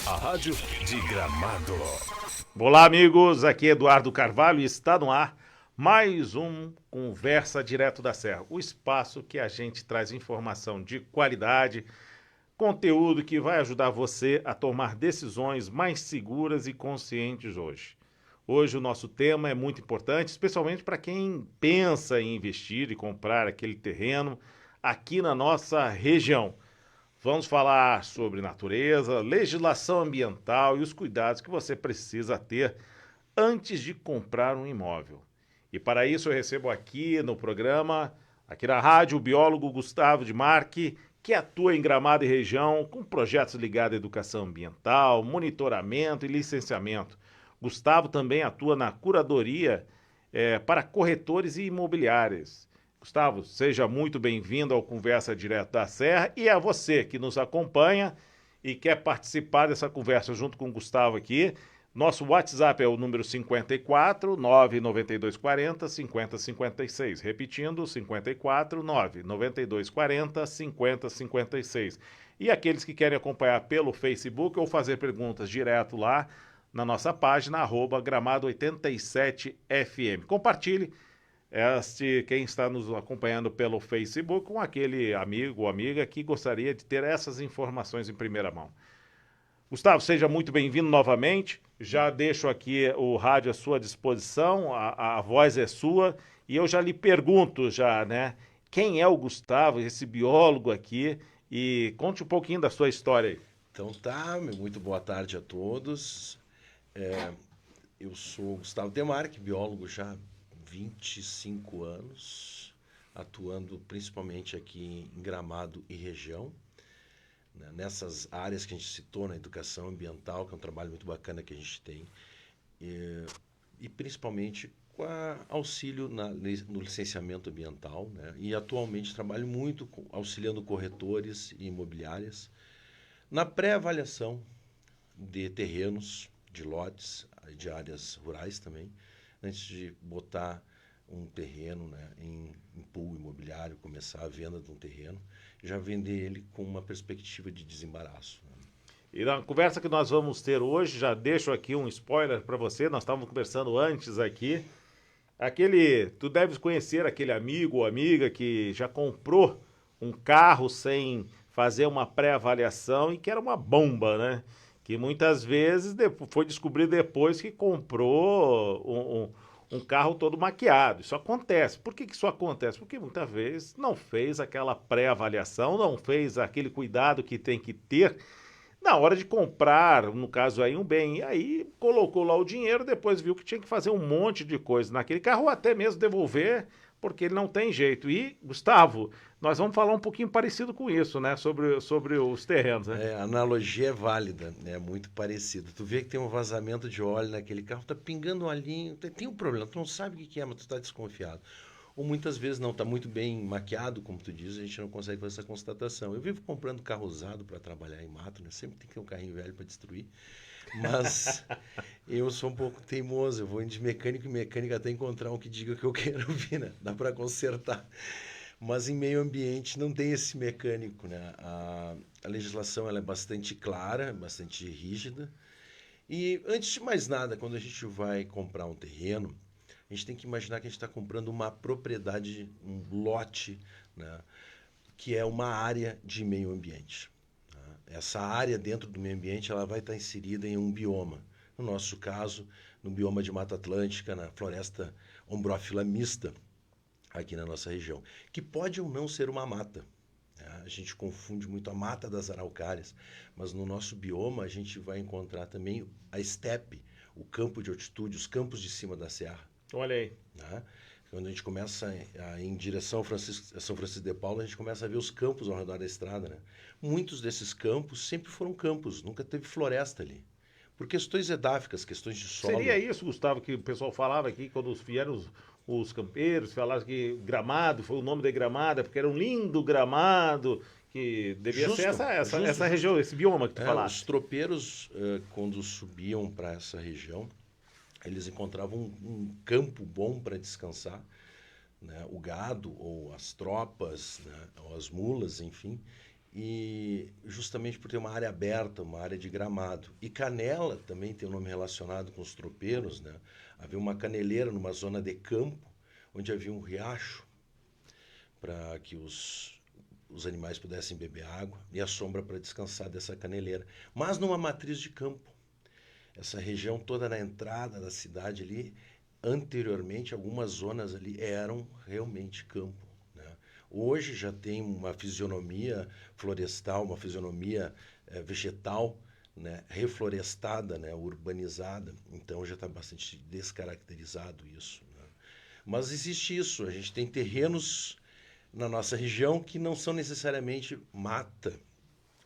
A Rádio de Gramado. Olá, amigos. Aqui é Eduardo Carvalho e está no ar mais um Conversa Direto da Serra. O espaço que a gente traz informação de qualidade, conteúdo que vai ajudar você a tomar decisões mais seguras e conscientes hoje. Hoje o nosso tema é muito importante, especialmente para quem pensa em investir e comprar aquele terreno aqui na nossa região. Vamos falar sobre natureza, legislação ambiental e os cuidados que você precisa ter antes de comprar um imóvel. E para isso eu recebo aqui no programa, aqui na rádio, o biólogo Gustavo de Marque, que atua em Gramado e região com projetos ligados à educação ambiental, monitoramento e licenciamento. Gustavo também atua na curadoria para corretores e imobiliárias. Gustavo, seja muito bem-vindo ao Conversa Direto da Serra e a você que nos acompanha e quer participar dessa conversa junto com o Gustavo aqui. Nosso WhatsApp é o número 54 99240 5056. Repetindo, 54 99240 5056. E aqueles que querem acompanhar pelo Facebook ou fazer perguntas direto lá na nossa página, @gramado87fm. Compartilhe quem está nos acompanhando pelo Facebook com aquele amigo ou amiga que gostaria de ter essas informações em primeira mão. Gustavo, seja muito bem-vindo novamente. Já deixo aqui o rádio à sua disposição, a voz é sua. E eu já lhe pergunto já, né? Quem é o Gustavo, esse biólogo aqui? E conte um pouquinho da sua história aí. Então tá, muito boa tarde a todos. Eu sou Gustavo Demarque, biólogo já há 25 anos, atuando principalmente aqui em Gramado e região, né, nessas áreas que a gente citou, na educação ambiental, que é um trabalho muito bacana que a gente tem, e principalmente com auxílio no licenciamento ambiental, né, e atualmente trabalho muito auxiliando corretores e imobiliárias na pré-avaliação de terrenos, de lotes, de áreas rurais também, antes de botar um terreno, né, em pool imobiliário, começar a venda de um terreno, já vender ele com uma perspectiva de desembaraço. Né? E na conversa que nós vamos ter hoje, já deixo aqui um spoiler para você, nós estávamos conversando antes aqui, tu deves conhecer aquele amigo ou amiga que já comprou um carro sem fazer uma pré-avaliação e que era uma bomba, né? Que muitas vezes foi descobrir depois que comprou um carro todo maquiado. Isso acontece. Por que isso acontece? Porque muitas vezes não fez aquela pré-avaliação, não fez aquele cuidado que tem que ter na hora de comprar, no caso aí, um bem. E aí colocou lá o dinheiro, depois viu que tinha que fazer um monte de coisa naquele carro, ou até mesmo devolver, porque ele não tem jeito. E, Gustavo, nós vamos falar um pouquinho parecido com isso, né? Sobre os terrenos, né? A analogia é válida, é muito parecido. Tu vê que tem um vazamento de óleo naquele carro, tá pingando um olhinho, tem um problema, tu não sabe o que é, mas tu tá desconfiado. Ou muitas vezes não está muito bem maquiado, como tu diz, a gente não consegue fazer essa constatação. Eu vivo comprando carro usado para trabalhar em mato, né? Sempre tem que ter um carrinho velho para destruir. Mas eu sou um pouco teimoso, eu vou de mecânico em mecânica até encontrar um que diga que eu quero vir, né? Dá para consertar. Mas em meio ambiente não tem esse mecânico, né? A legislação ela é bastante clara, bastante rígida. E antes de mais nada, quando a gente vai comprar um terreno, a gente tem que imaginar que a gente está comprando uma propriedade, um lote, né, que é uma área de meio ambiente. Tá? Essa área dentro do meio ambiente ela vai estar inserida em um bioma. No nosso caso, no bioma de Mata Atlântica, na floresta ombrófila mista, aqui na nossa região, que pode ou não ser uma mata. A gente confunde muito a mata das araucárias, mas no nosso bioma a gente vai encontrar também a estepe, o campo de altitude, os campos de cima da serra. Olha aí. Né? Quando a gente começa em direção a São Francisco de Paula, a gente começa a ver os campos ao redor da estrada. Né? Muitos desses campos sempre foram campos, nunca teve floresta ali. Por questões edáficas, questões de solo. Seria isso, Gustavo, que o pessoal falava aqui quando vieram os campeiros, falavam que Gramado, foi o nome de Gramado, porque era um lindo gramado, que devia ser essa região, esse bioma que tu falaste. Os tropeiros, quando subiam para essa região, eles encontravam um campo bom para descansar, né? O gado ou as tropas, né? Ou as mulas, enfim, e justamente por ter uma área aberta, uma área de gramado. E Canela também tem um nome relacionado com os tropeiros, né? Havia uma caneleira numa zona de campo, onde havia um riacho para que os animais pudessem beber água e a sombra para descansar dessa caneleira. Mas numa matriz de campo. Essa região toda na entrada da cidade ali, anteriormente, algumas zonas ali eram realmente campo, né? Hoje já tem uma fisionomia florestal, uma fisionomia vegetal, né? Reflorestada, né? Urbanizada. Então já está bastante descaracterizado isso, né? Mas existe isso, a gente tem terrenos na nossa região que não são necessariamente mata,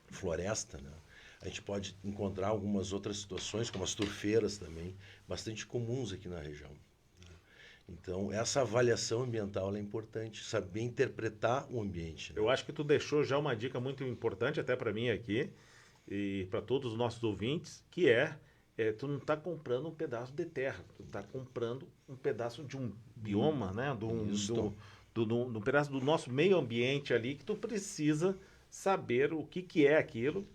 floresta, né? A gente pode encontrar algumas outras situações, como as turfeiras também, bastante comuns aqui na região. Então, essa avaliação ambiental é importante, saber interpretar o ambiente, né? Eu acho que tu deixou já uma dica muito importante até para mim aqui e para todos os nossos ouvintes, que tu não está comprando um pedaço de terra, tu está comprando um pedaço de um bioma, né? Isso. De um pedaço do nosso meio ambiente ali que tu precisa saber o que é aquilo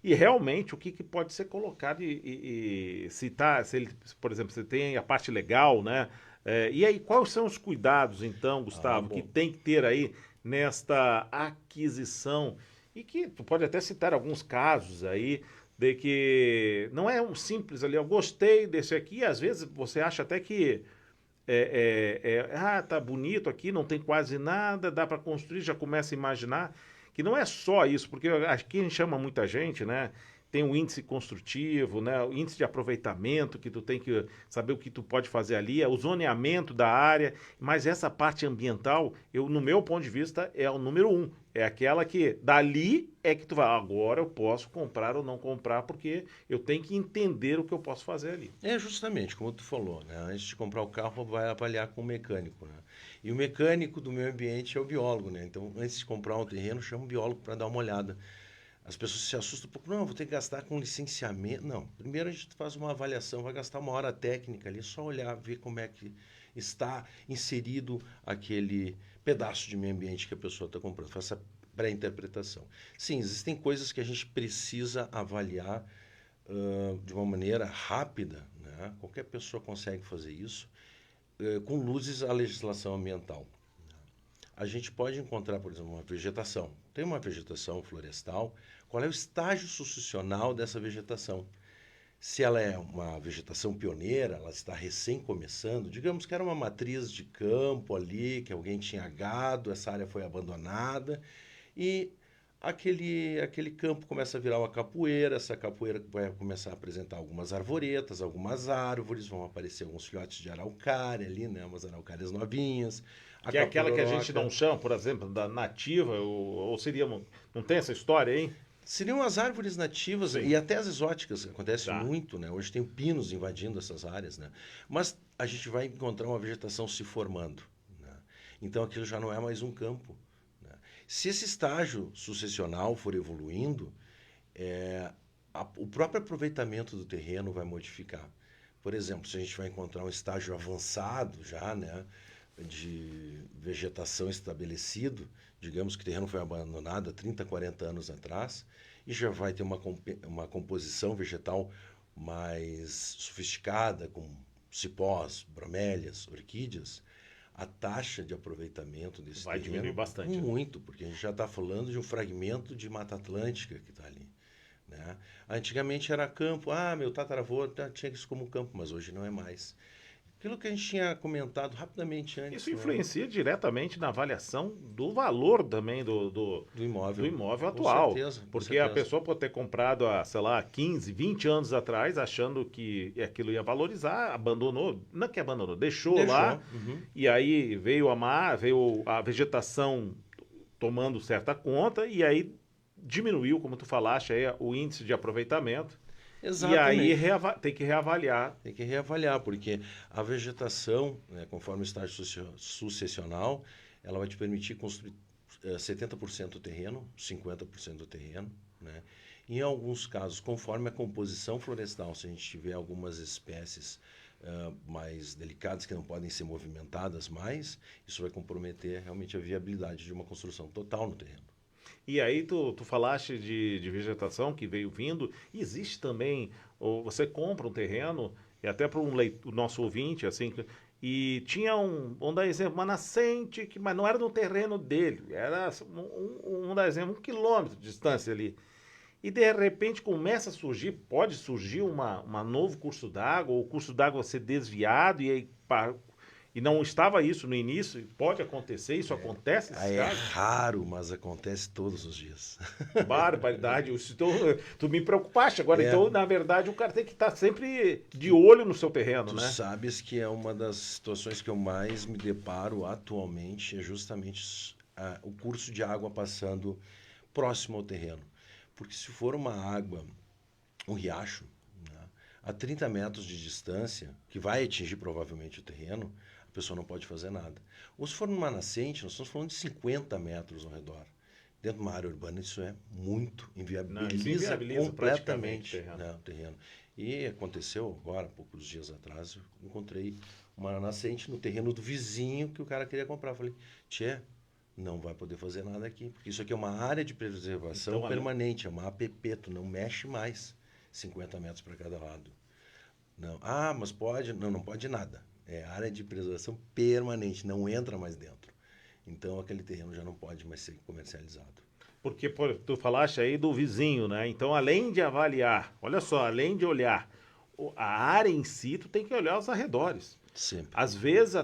e realmente o que pode ser colocado se ele, por exemplo, você tem a parte legal, né? E aí, quais são os cuidados, então, Gustavo, que Bom. tem que ter aí nesta aquisição? E que tu pode até citar alguns casos aí de que não é um simples ali, eu gostei desse aqui, às vezes você acha até que tá bonito aqui, não tem quase nada, dá para construir, já começa a imaginar que não é só isso, porque aqui a gente chama muita gente, né? Tem o índice construtivo, né? O índice de aproveitamento, que tu tem que saber o que tu pode fazer ali, o zoneamento da área, mas essa parte ambiental, no meu ponto de vista, é o número um. É aquela que dali é que tu vai, agora eu posso comprar ou não comprar, porque eu tenho que entender o que eu posso fazer ali. É justamente como tu falou, né? Antes de comprar o carro, vai avaliar com o mecânico, né? E o mecânico do meio ambiente é o biólogo, né? Então, antes de comprar um terreno, chama um biólogo para dar uma olhada. As pessoas se assustam um pouco, não, vou ter que gastar com licenciamento. Não, primeiro a gente faz uma avaliação, vai gastar uma hora técnica ali, só olhar, ver como é que está inserido aquele pedaço de meio ambiente que a pessoa está comprando. Faça pré-interpretação. Sim, existem coisas que a gente precisa avaliar de uma maneira rápida, né? Qualquer pessoa consegue fazer isso, com luzes à legislação ambiental. A gente pode encontrar, por exemplo, uma vegetação. Tem uma vegetação florestal, qual é o estágio sucessional dessa vegetação? Se ela é uma vegetação pioneira, ela está recém começando, digamos que era uma matriz de campo ali, que alguém tinha gado, essa área foi abandonada, e aquele campo começa a virar uma capoeira, essa capoeira vai começar a apresentar algumas arvoretas, algumas árvores, vão aparecer alguns filhotes de araucária ali, né, umas araucárias novinhas. Que é aquela que a gente não chama, por exemplo, da nativa, ou seria. Não tem essa história aí? Seriam as árvores nativas. Sim. E até as exóticas, acontece muito, né? Hoje tem pinos invadindo essas áreas, né? Mas a gente vai encontrar uma vegetação se formando, né? Então aquilo já não é mais um campo, né? Se esse estágio sucessional for evoluindo, o próprio aproveitamento do terreno vai modificar. Por exemplo, se a gente vai encontrar um estágio avançado já, né, de vegetação estabelecido, digamos que o terreno foi abandonado há 30, 40 anos atrás, e já vai ter uma composição vegetal mais sofisticada, com cipós, bromélias, orquídeas, a taxa de aproveitamento desse vai terreno diminuir bastante. Muito, porque a gente já está falando de um fragmento de Mata Atlântica que está ali, né? Antigamente era campo, meu tataravô tinha isso como campo, mas hoje não é mais. Aquilo que a gente tinha comentado rapidamente antes. Isso influencia diretamente na avaliação do valor também do imóvel atual. Com certeza, porque a pessoa pode ter comprado há, sei lá, 15, 20 anos atrás, achando que aquilo ia valorizar, abandonou, não que abandonou, deixou lá, e aí veio a vegetação tomando certa conta, e aí diminuiu, como tu falaste, aí, o índice de aproveitamento. Exatamente. E aí tem que reavaliar. Tem que reavaliar, porque a vegetação, né, conforme o estágio sucessional, ela vai te permitir construir 70% do terreno, 50% do terreno, né? Em alguns casos, conforme a composição florestal, se a gente tiver algumas espécies mais delicadas que não podem ser movimentadas mais, isso vai comprometer realmente a viabilidade de uma construção total no terreno. E aí tu falaste de vegetação que veio vindo. Existe também, ou você compra um terreno, e até para o nosso ouvinte, assim, e tinha vamos dar exemplo, uma nascente, mas não era no terreno dele, era vamos dar exemplo, 1 quilômetro de distância ali. E de repente começa a surgir, pode surgir uma novo curso d'água, ou o curso d'água ser desviado, e aí e não estava isso no início, pode acontecer, isso acontece nesses É casos? raro, mas acontece todos os dias. Barbaridade. Tu me preocupaste agora. É, Então, na verdade, o cara tem que estar sempre de olho no seu terreno, tu né? sabes que é uma das situações que eu mais me deparo atualmente, é justamente o curso de água passando próximo ao terreno. Porque se for uma água, um riacho, né, a 30 metros de distância, que vai atingir provavelmente o terreno, a pessoa não pode fazer nada. Ou se for numa nascente, nós estamos falando de 50 metros ao redor. Dentro de uma área urbana, isso é muito, Não, isso inviabiliza inviabiliza praticamente o completamente, terreno. né, o terreno. E aconteceu agora, poucos dias atrás, eu encontrei uma nascente no terreno do vizinho que o cara queria comprar. Eu falei, tchê, não vai poder fazer nada aqui, porque isso aqui é uma área de preservação Então, permanente, é uma APP, tu não mexe mais 50 metros para cada lado. Não. Ah, mas pode? Não, não pode nada. É área de preservação permanente, não entra mais dentro. Então aquele terreno já não pode mais ser comercializado. porque tu falaste aí do vizinho, né? Então, além de avaliar, olha só, além de olhar a área em si, tu tem que olhar os arredores. Sempre. Às vezes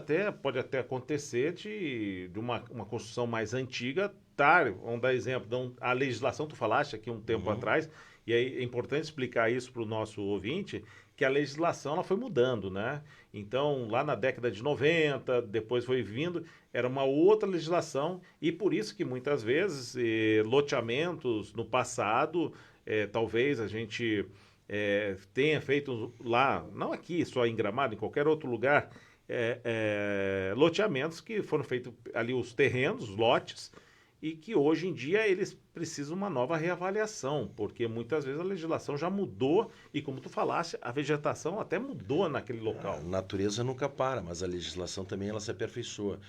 pode até acontecer de uma construção mais antiga, tá, vamos dar exemplo, a legislação, tu falaste aqui um tempo atrás, e aí é importante explicar isso para o nosso ouvinte, que a legislação ela foi mudando, né? Então, lá na década de 90, depois foi vindo, era uma outra legislação, e por isso que muitas vezes loteamentos no passado, talvez a gente tenha feito lá, não aqui só em Gramado, em qualquer outro lugar, loteamentos que foram feitos ali os terrenos, os lotes, e que hoje em dia eles precisam uma nova reavaliação, porque muitas vezes a legislação já mudou e, como tu falaste, a vegetação até mudou naquele A local. natureza nunca para, mas a legislação também ela se aperfeiçoa.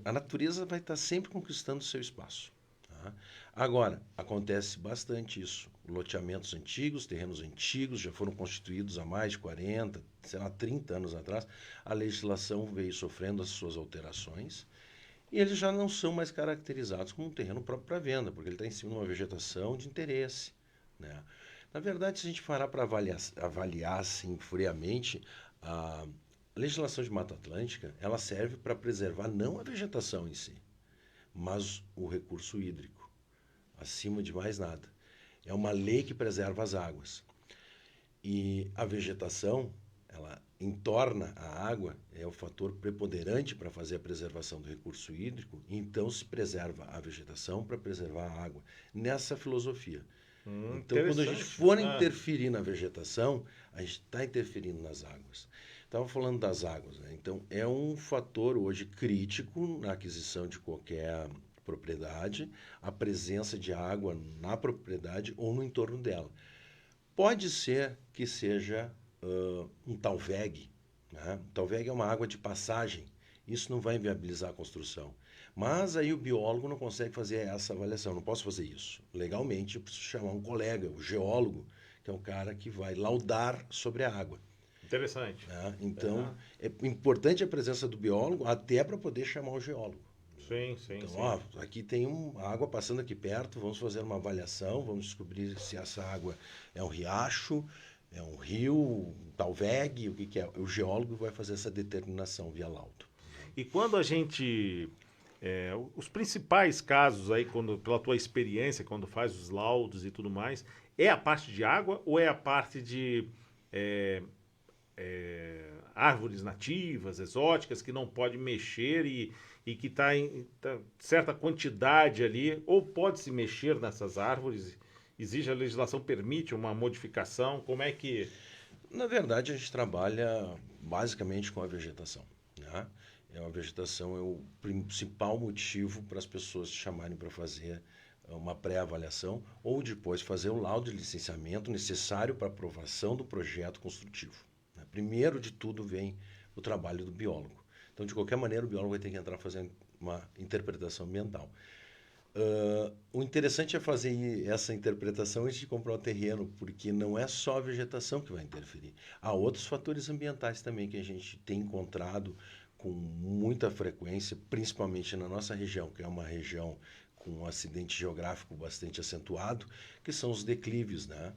A natureza vai estar sempre conquistando o seu espaço. Tá? Agora, acontece bastante isso. Loteamentos antigos, terrenos antigos, já foram constituídos há mais de 40, sei lá, 30 anos atrás. A legislação veio sofrendo as suas alterações e eles já não são mais caracterizados como um terreno próprio para venda, porque ele está em cima de uma vegetação de interesse. Né? Na verdade, se a gente parar para avaliar assim, friamente, a legislação de Mata Atlântica ela serve para preservar não a vegetação em si, mas o recurso hídrico, acima de mais nada. É uma lei que preserva as águas. E a vegetação, ela entorna a água, é o fator preponderante para fazer a preservação do recurso hídrico, então se preserva a vegetação para preservar a água, nessa filosofia. Então, quando a gente for interferir na vegetação, a gente está interferindo nas águas. Estava falando das águas, né? Então, é um fator hoje crítico na aquisição de qualquer propriedade, a presença de água na propriedade ou no entorno dela. Pode ser que seja um talveg, né? Um talveg é uma água de passagem, isso não vai inviabilizar a construção. Mas aí o biólogo não consegue fazer essa avaliação, não posso fazer isso. Legalmente eu preciso chamar um colega, o geólogo, que é o cara que vai laudar sobre a água. Interessante. Né? Então, é importante a presença do biólogo até para poder chamar o geólogo. Sim, sim, então, sim. Ó, aqui tem uma água passando aqui perto, vamos fazer uma avaliação, vamos descobrir se essa água é um riacho, é um rio, um talveg, o que é. O geólogo vai fazer essa determinação via laudo. E quando a gente... os principais casos aí, pela tua experiência, quando faz os laudos e tudo mais, é a parte de água ou é a parte de árvores nativas, exóticas, que não pode mexer e que está em certa quantidade ali, ou pode se mexer nessas árvores? Exige, a legislação permite uma modificação? Como é que... Na verdade, a gente trabalha basicamente com a vegetação. Né? A vegetação é o principal motivo para as pessoas te chamarem para fazer uma pré-avaliação ou depois fazer o laudo de licenciamento necessário para aprovação do projeto construtivo. Né? Primeiro de tudo vem o trabalho do biólogo. Então, de qualquer maneira, o biólogo vai ter que entrar fazendo uma interpretação ambiental. O interessante é fazer essa interpretação antes de comprar o terreno, porque não é só a vegetação que vai interferir. Há outros fatores ambientais também que a gente tem encontrado com muita frequência, principalmente na nossa região, que é uma região com um acidente geográfico bastante acentuado, que são os declives, né?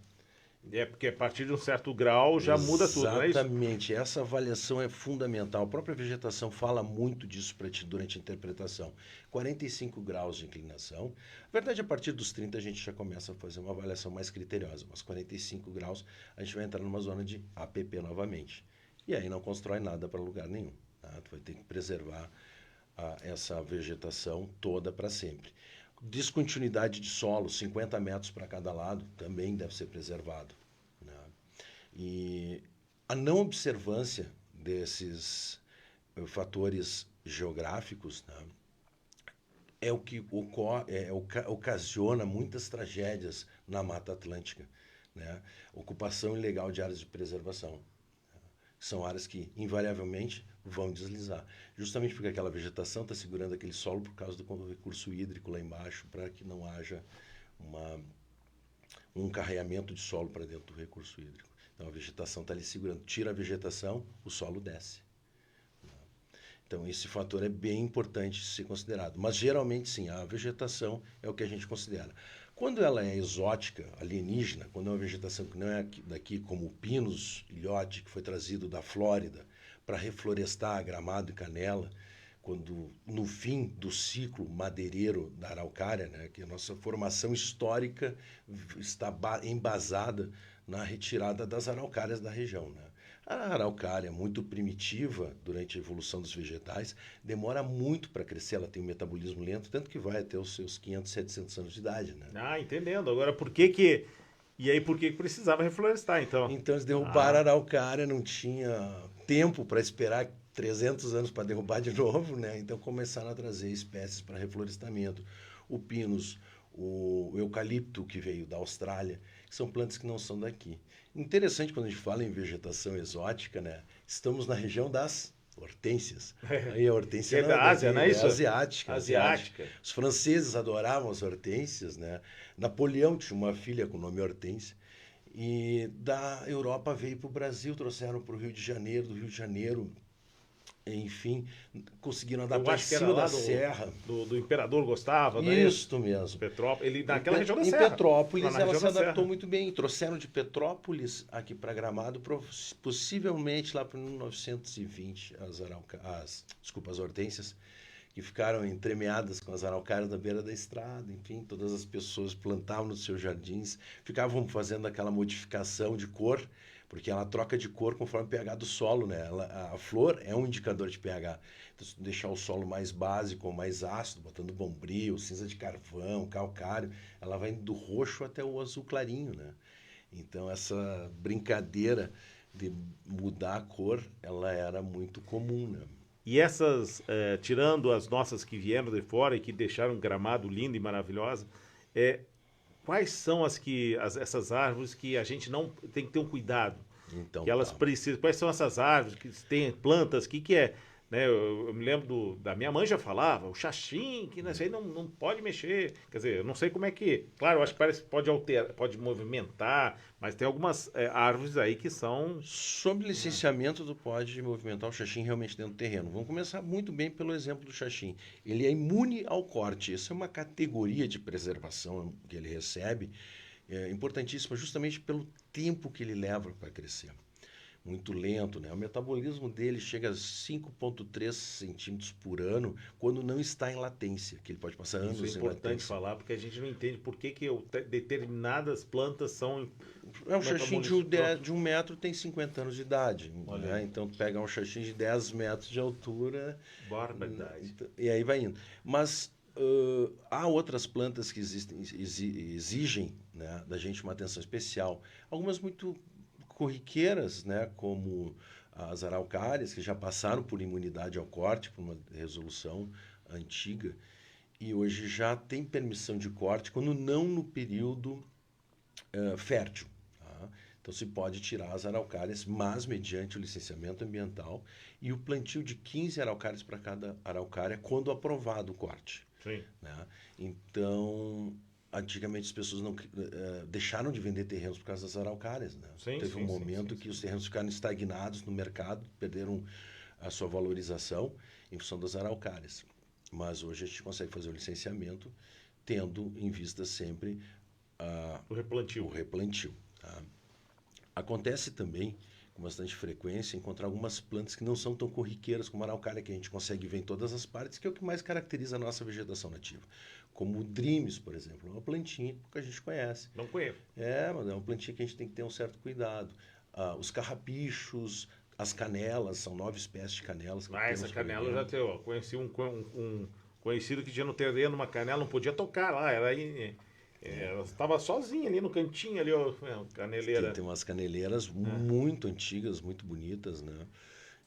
É porque a partir de um certo grau já muda tudo, não é isso? Exatamente, essa avaliação é fundamental. A própria vegetação fala muito disso para ti durante a interpretação. 45 graus de inclinação. Na verdade, a partir dos 30 a gente já começa a fazer uma avaliação mais criteriosa, mas 45 graus a gente vai entrar numa zona de APP novamente. E aí não constrói nada para lugar nenhum. Tá? Tu vai ter que preservar essa vegetação toda para sempre. Descontinuidade de solo, 50 metros para cada lado, também deve ser preservado. Né? E a não observância desses fatores geográficos, né, é o que ocasiona muitas tragédias na Mata Atlântica. Né? Ocupação ilegal de áreas de preservação. São áreas que, invariavelmente, vão deslizar. Justamente porque aquela vegetação está segurando aquele solo por causa do recurso hídrico lá embaixo, para que não haja um carreamento de solo para dentro do recurso hídrico. Então, a vegetação está ali segurando. Tira a vegetação, o solo desce. Então, esse fator é bem importante de ser considerado. Mas, geralmente, sim, a vegetação é o que a gente considera. Quando ela é exótica, alienígena, quando é uma vegetação que não é daqui, como o pinus ilhote, que foi trazido da Flórida para reflorestar Gramado e Canela, quando no fim do ciclo madeireiro da araucária, né, que a nossa formação histórica está embasada na retirada das araucárias da região. Né? A araucária, muito primitiva durante a evolução dos vegetais, demora muito para crescer, ela tem um metabolismo lento, tanto que vai até os seus 500, 700 anos de idade. Né? Ah, entendendo. Agora, por que que... E aí, por que que precisava reflorestar, então? Então, eles derrubaram a araucária, não tinha tempo para esperar 300 anos para derrubar de novo, né? Então, começaram a trazer espécies para reflorestamento. O pinus, o eucalipto, que veio da Austrália, que são plantas que não são daqui. Interessante quando a gente fala em vegetação exótica, né? Estamos na região das hortênsias. Aí a hortência É da Ásia, não é isso? Asiática. Asiática. Os franceses adoravam as hortênsias, né? Napoleão tinha uma filha com o nome Hortência. E da Europa veio para o Brasil, trouxeram para o Rio de Janeiro, do Rio de Janeiro, enfim, conseguiram adaptar em cima da serra. Do imperador gostava, não é Isso mesmo. Petrópolis, ele naquela região da Em serra. Petrópolis ela se adaptou serra. muito bem. Trouxeram de Petrópolis aqui para Gramado, possivelmente lá para 1920, as hortênsias, que ficaram entremeadas com as araucárias na beira da estrada. Enfim, todas as pessoas plantavam nos seus jardins, ficavam fazendo aquela modificação de cor, porque ela troca de cor conforme o pH do solo, né? A flor é um indicador de pH. Então, se tu deixar o solo mais básico ou mais ácido, botando bombril, cinza de carvão, calcário, ela vai do roxo até o azul clarinho, né? Então, essa brincadeira de mudar a cor, ela era muito comum, né? E essas, tirando as nossas que vieram de fora e que deixaram Gramado lindo e maravilhosa, quais são essas árvores que a gente não tem que ter um cuidado? Então, Que elas precisam. Quais são essas árvores que têm plantas? Que é? Né, eu me lembro da minha mãe já falava, o xaxim, que isso aí não pode mexer. Quer dizer, eu não sei como é que. Claro, eu acho que parece que pode alterar, pode movimentar, mas tem algumas árvores aí que são. Sob licenciamento, tu pode movimentar o xaxim realmente dentro do terreno. Vamos começar muito bem pelo exemplo do xaxim. Ele é imune ao corte. Essa é uma categoria de preservação que ele recebe, importantíssima justamente pelo tempo que ele leva para crescer. Muito lento, né? O metabolismo dele chega a 5,3 centímetros por ano quando não está em latência, que ele pode passar anos em latência. Isso é importante falar, porque a gente não entende por que determinadas plantas são... Um xaxim de 1 metro tem 50 anos de idade. Né? Então, tu pega um xaxim de 10 metros de altura... Barbaridade. E aí vai indo. Mas há outras plantas que exigem, né, da gente uma atenção especial. Algumas muito corriqueiras, né, como as araucárias, que já passaram por imunidade ao corte, por uma resolução antiga, e hoje já tem permissão de corte, quando não no período fértil. Tá? Então se pode tirar as araucárias, mas mediante o licenciamento ambiental e o plantio de 15 araucárias para cada araucária, quando aprovado o corte. Sim. Né? Então, antigamente as pessoas não deixaram de vender terrenos por causa das araucárias. Né? Teve um momento que os terrenos ficaram estagnados no mercado, perderam a sua valorização em função das araucárias. Mas hoje a gente consegue fazer o licenciamento tendo em vista sempre o replantio. Tá? Acontece também, com bastante frequência, encontrar algumas plantas que não são tão corriqueiras como a araucária, que a gente consegue ver em todas as partes, que é o que mais caracteriza a nossa vegetação nativa. Como o Drimis, por exemplo, é uma plantinha que a gente conhece. Não conheço. Mas é uma plantinha que a gente tem que ter um certo cuidado. Os carrapichos, as canelas, são 9 espécies de canelas. Essa canela eu já tenho. Conheci um conhecido que tinha no terreno uma canela, não podia tocar lá, ela estava sozinha ali no cantinho, ali, caneleira. Tem umas caneleiras muito antigas, muito bonitas, né?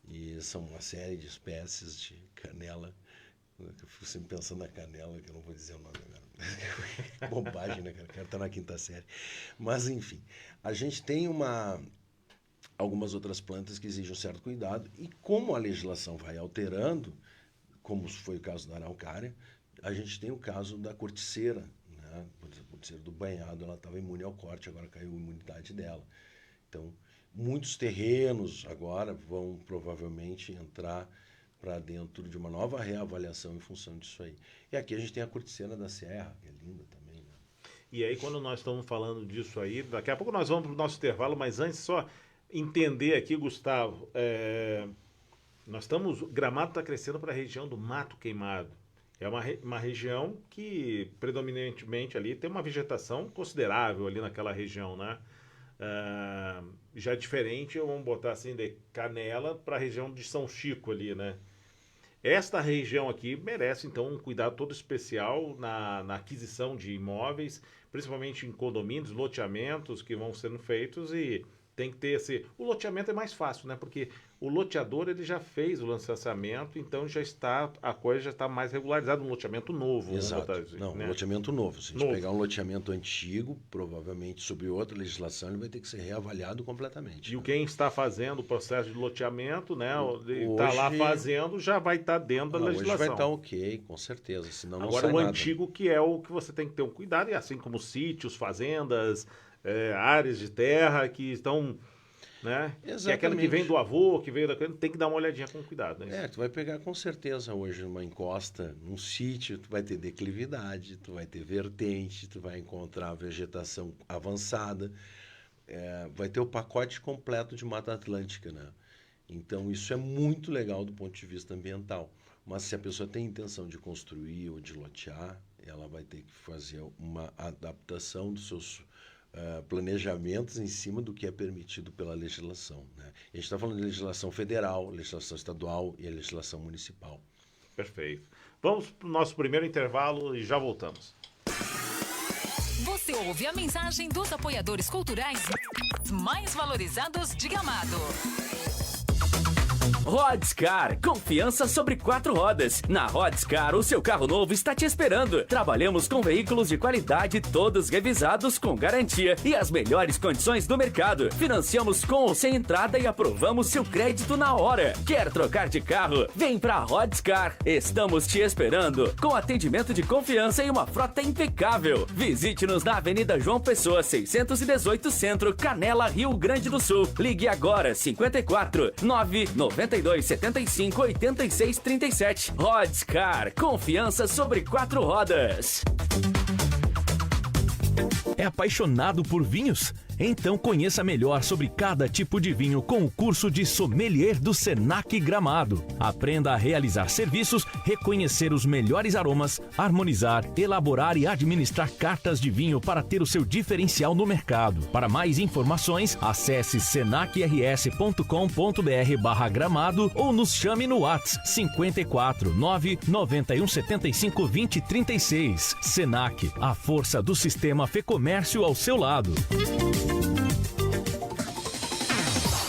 E são uma série de espécies de canela. Eu fico sempre pensando na canela, que eu não vou dizer o nome agora. Bobagem, né, cara? O cara tá na 5ª série. Mas, enfim, a gente tem algumas outras plantas que exigem um certo cuidado, e como a legislação vai alterando, como foi o caso da araucária, a gente tem o caso da corticeira, né? A corticeira do banhado, ela estava imune ao corte, agora caiu a imunidade dela. Então, muitos terrenos agora vão provavelmente entrar para dentro de uma nova reavaliação em função disso aí. E aqui a gente tem a corticeira da serra, que é linda também. Né? E aí, quando nós estamos falando disso aí, daqui a pouco nós vamos para o nosso intervalo, mas antes só entender aqui, Gustavo, Gramado está crescendo para a região do Mato Queimado. É uma região que predominantemente ali tem uma vegetação considerável ali naquela região, né? Já é diferente, vamos botar assim, de Canela para a região de São Chico ali, né? Esta região aqui merece, então, um cuidado todo especial na aquisição de imóveis, principalmente em condomínios, loteamentos que vão sendo feitos, e tem que ter o loteamento é mais fácil, né? Porque o loteador, ele já fez o licenciamento, então a coisa já está mais regularizada, um loteamento novo. Exato. Assim, um né? loteamento novo. Se a gente pegar um loteamento antigo, provavelmente sobre outra legislação, ele vai ter que ser reavaliado completamente. E quem está fazendo o processo de loteamento, né? Está lá fazendo, já vai estar dentro da legislação. Hoje vai estar ok, com certeza, senão não Agora, sai o nada. antigo, que é o que você tem que ter um cuidado, e assim como sítios, fazendas, áreas de terra que estão, né? Exatamente. Que é aquela que vem do avô, que veio daquele, tem que dar uma olhadinha com cuidado, né? Tu vai pegar com certeza hoje numa encosta, num sítio, tu vai ter declividade, tu vai ter vertente, tu vai encontrar vegetação avançada, vai ter o pacote completo de Mata Atlântica, né? Então isso é muito legal do ponto de vista ambiental. Mas se a pessoa tem intenção de construir ou de lotear, ela vai ter que fazer uma adaptação dos seus planejamentos em cima do que é permitido pela legislação. Né? A gente está falando de legislação federal, legislação estadual e a legislação municipal. Perfeito. Vamos para o nosso primeiro intervalo e já voltamos. Você ouve a mensagem dos apoiadores culturais mais valorizados de Gramado. Rodscar, confiança sobre 4 rodas. Na Rodscar, o seu carro novo está te esperando. Trabalhamos com veículos de qualidade, todos revisados com garantia e as melhores condições do mercado. Financiamos com ou sem entrada e aprovamos seu crédito na hora. Quer trocar de carro? Vem pra Rodscar. Estamos te esperando, com atendimento de confiança e uma frota impecável. Visite-nos na Avenida João Pessoa, 618 Centro, Canela, Rio Grande do Sul. Ligue agora, 54 992 75 86 37. Rodscar, confiança sobre 4 rodas. É apaixonado por vinhos? Então conheça melhor sobre cada tipo de vinho com o curso de Sommelier do Senac Gramado. Aprenda a realizar serviços, reconhecer os melhores aromas, harmonizar, elaborar e administrar cartas de vinho para ter o seu diferencial no mercado. Para mais informações, acesse senacrs.com.br/gramado ou nos chame no WhatsApp 54 991 75 20 36. Senac, a força do sistema Fecomércio ao seu lado.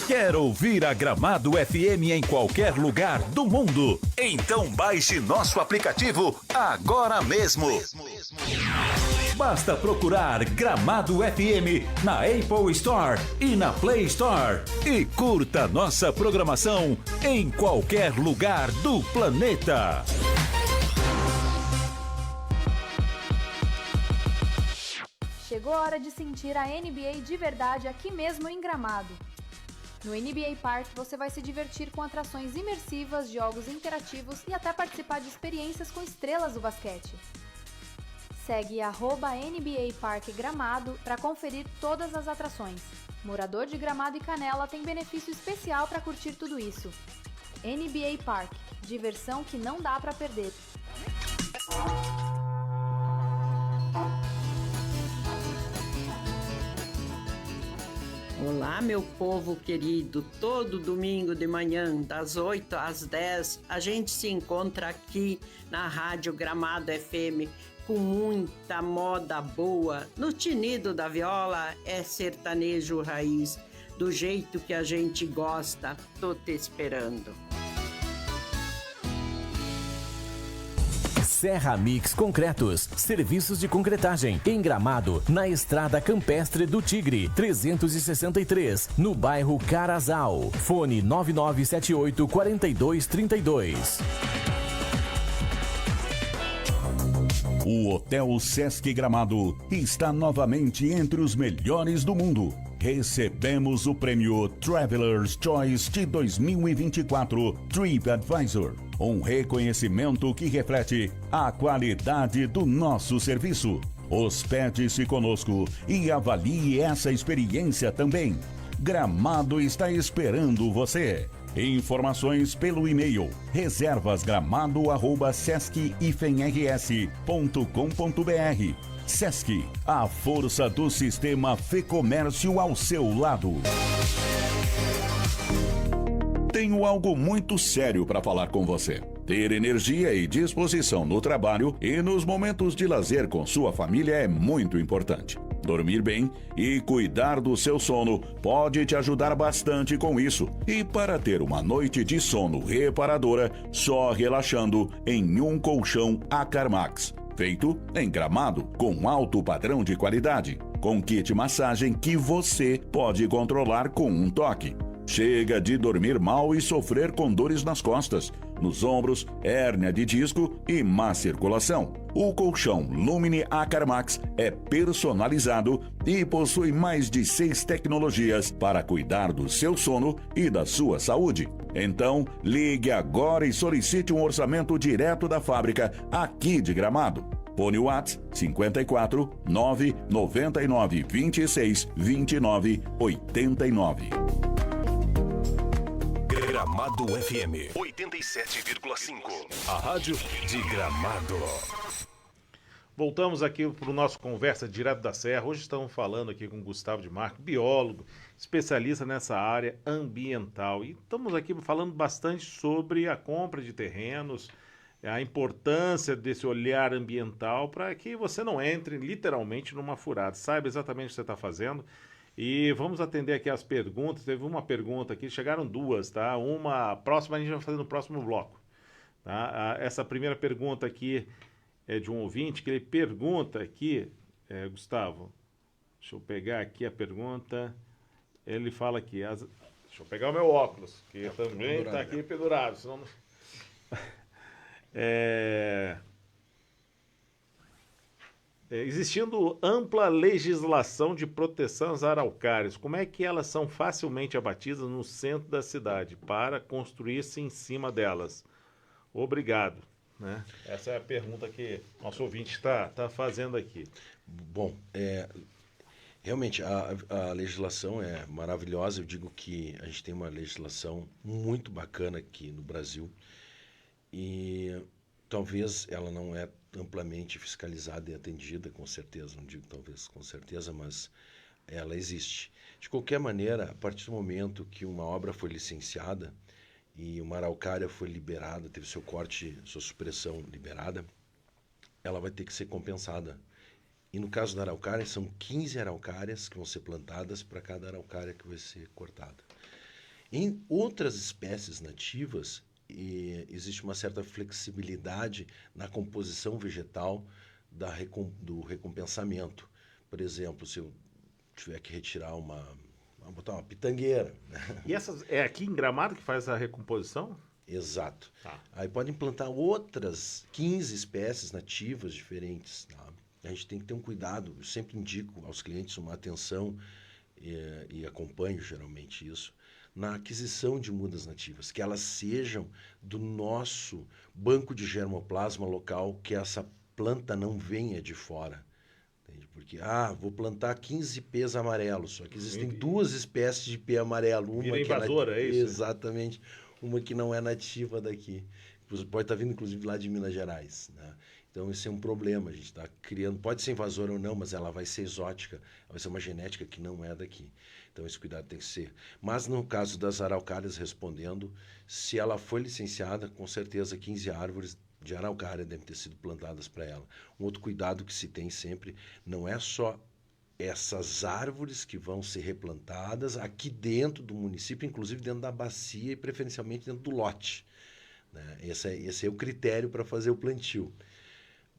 Quer ouvir a Gramado FM em qualquer lugar do mundo? Então baixe nosso aplicativo agora mesmo. Basta procurar Gramado FM na Apple Store e na Play Store e curta nossa programação em qualquer lugar do planeta. chegou a hora de sentir a NBA de verdade aqui mesmo em Gramado. No NBA Park você vai se divertir com atrações imersivas, jogos interativos e até participar de experiências com estrelas do basquete. Segue @NBA Park Gramado para conferir todas as atrações. Morador de Gramado e Canela tem benefício especial para curtir tudo isso. NBA Park, diversão que não dá para perder. Olá, meu povo querido. Todo domingo de manhã, das 8 às 10, a gente se encontra aqui na Rádio Gramado FM com muita moda boa. No tinido da viola é sertanejo raiz, do jeito que a gente gosta. Tô te esperando. Serra Mix Concretos, serviços de concretagem em Gramado, na Estrada Campestre do Tigre, 363, no bairro Carazal. Fone 9978-4232. O Hotel Sesc Gramado está novamente entre os melhores do mundo. Recebemos o prêmio Traveler's Choice de 2024 TripAdvisor. Um reconhecimento que reflete a qualidade do nosso serviço. Hospede-se conosco e avalie essa experiência também. Gramado está esperando você. Informações pelo e-mail reservasgramado@sesc-rs.com.br. Sesc, a força do sistema Fecomércio ao seu lado. Tenho algo muito sério para falar com você. Ter energia e disposição no trabalho e nos momentos de lazer com sua família é muito importante. Dormir bem e cuidar do seu sono pode te ajudar bastante com isso. E para ter uma noite de sono reparadora, só relaxando em um colchão Acarmax. Feito em Gramado, com alto padrão de qualidade. Com kit massagem que você pode controlar com um toque. Chega de dormir mal e sofrer com dores nas costas, nos ombros, hérnia de disco e má circulação. O colchão Lumine Acarmax é personalizado e possui mais de 6 tecnologias para cuidar do seu sono e da sua saúde. Então, ligue agora e solicite um orçamento direto da fábrica aqui de Gramado. Fone WhatsApp 54 999 26 29 89. Gramado FM 87,5. A rádio de Gramado. Voltamos aqui para o nosso Conversa Direto da Serra. Hoje estamos falando aqui com Gustavo de Marco, biólogo, especialista nessa área ambiental. E estamos aqui falando bastante sobre a compra de terrenos, a importância desse olhar ambiental para que você não entre literalmente numa furada. Saiba exatamente o que você está fazendo. E vamos atender aqui as perguntas. Teve uma pergunta aqui, chegaram duas, tá? Uma próxima a gente vai fazer no próximo bloco. Tá? Essa primeira pergunta aqui é de um ouvinte que ele pergunta aqui, Gustavo, deixa eu pegar aqui a pergunta. Ele fala aqui, deixa eu pegar o meu óculos, que também está aqui pendurado, senão não... Existindo ampla legislação de proteção às araucárias, como é que elas são facilmente abatidas no centro da cidade para construir-se em cima delas? Obrigado. Né? Essa é a pergunta que nosso ouvinte está fazendo aqui. Bom, realmente a legislação é maravilhosa. Eu digo que a gente tem uma legislação muito bacana aqui no Brasil e talvez ela não é amplamente fiscalizada e atendida, com certeza, não digo talvez com certeza, mas ela existe. De qualquer maneira, a partir do momento que uma obra foi licenciada e uma araucária foi liberada, teve seu corte, sua supressão liberada, ela vai ter que ser compensada. E no caso da araucária, são 15 araucárias que vão ser plantadas para cada araucária que vai ser cortada. Em outras espécies nativas, existe uma certa flexibilidade na composição vegetal do recompensamento. Por exemplo, se eu tiver que retirar vamos botar uma pitangueira. E essas é aqui em Gramado que faz a recomposição? Exato. Tá. Aí podem plantar outras 15 espécies nativas diferentes. Tá? a gente tem que ter um cuidado. Eu sempre indico aos clientes uma atenção e acompanho geralmente isso, na aquisição de mudas nativas, que elas sejam do nosso banco de germoplasma local, que essa planta não venha de fora. Entende? Porque, vou plantar 15 pés amarelos, só que existem 2 espécies de pé amarelo. Uma Vira que invasora, é isso? Exatamente. Uma que não é nativa daqui. Pode estar vindo, inclusive, lá de Minas Gerais, né? Então, esse é um problema. A gente está criando, pode ser invasora ou não, mas ela vai ser exótica, vai ser uma genética que não é daqui. Então, esse cuidado tem que ser. Mas, no caso das araucárias, respondendo, se ela foi licenciada, com certeza 15 árvores de araucária devem ter sido plantadas para ela. Um outro cuidado que se tem sempre, não é só essas árvores que vão ser replantadas aqui dentro do município, inclusive dentro da bacia e preferencialmente dentro do lote, né? Esse é o critério para fazer o plantio.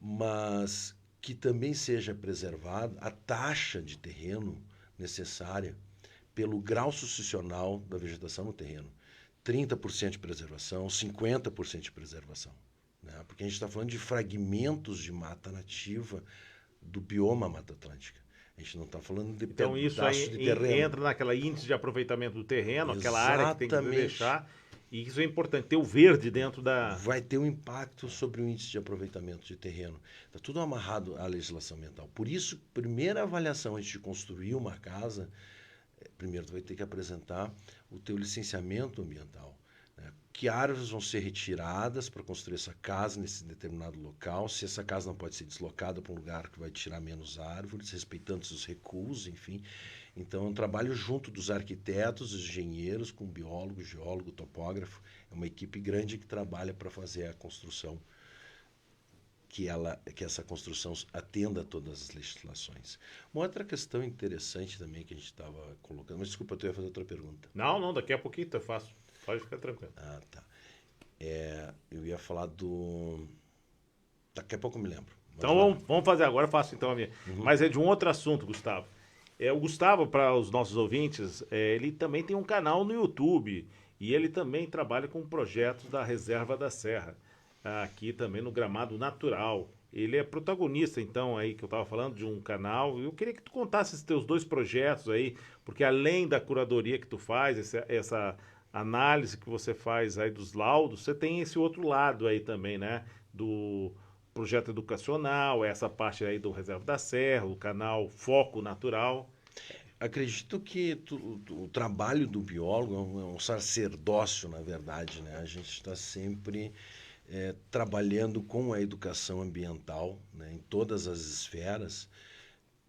Mas que também seja preservada a taxa de terreno necessária pelo grau sucessional da vegetação no terreno. 30% de preservação, 50% de preservação, né? Porque a gente está falando de fragmentos de mata nativa do bioma Mata Atlântica. A gente não está falando de Então isso aí de terreno. entra naquela índice de aproveitamento do terreno, Exatamente. aquela área que tem que deixar. E isso é importante, ter o verde dentro da... Vai ter um impacto sobre o índice de aproveitamento de terreno. Está tudo amarrado à legislação ambiental. Por isso, primeira avaliação antes de construir uma casa, primeiro tu vai ter que apresentar o teu licenciamento ambiental, né? Que árvores vão ser retiradas para construir essa casa nesse determinado local, se essa casa não pode ser deslocada para um lugar que vai tirar menos árvores, respeitando os recuos, enfim. Então, é um trabalho junto dos arquitetos, dos engenheiros, com biólogo, geólogo, topógrafo. É uma equipe grande que trabalha para fazer a construção, que essa construção atenda a todas as legislações. Uma outra questão interessante também que a gente estava colocando... Mas desculpa, tu ia fazer outra pergunta. Não, daqui a pouquinho eu faço. Pode ficar tranquilo. Tá. Eu ia falar do... Daqui a pouco eu me lembro. Então vamos fazer agora, eu faço então a minha. Uhum. Mas é de um outro assunto, Gustavo. O Gustavo, para os nossos ouvintes, ele também tem um canal no YouTube e ele também trabalha com projetos da Reserva da Serra, aqui também no Gramado Natural. Ele é protagonista, então, aí que eu estava falando de um canal. Eu queria que tu contasse esses teus 2 projetos aí, porque além da curadoria que tu faz, essa análise que você faz aí dos laudos, você tem esse outro lado aí também, né? Do projeto educacional, essa parte aí do Reserva da Serra, o canal Foco Natural. Acredito que o trabalho do biólogo é um sacerdócio, na verdade, né? A gente está sempre trabalhando com a educação ambiental, né, em todas as esferas,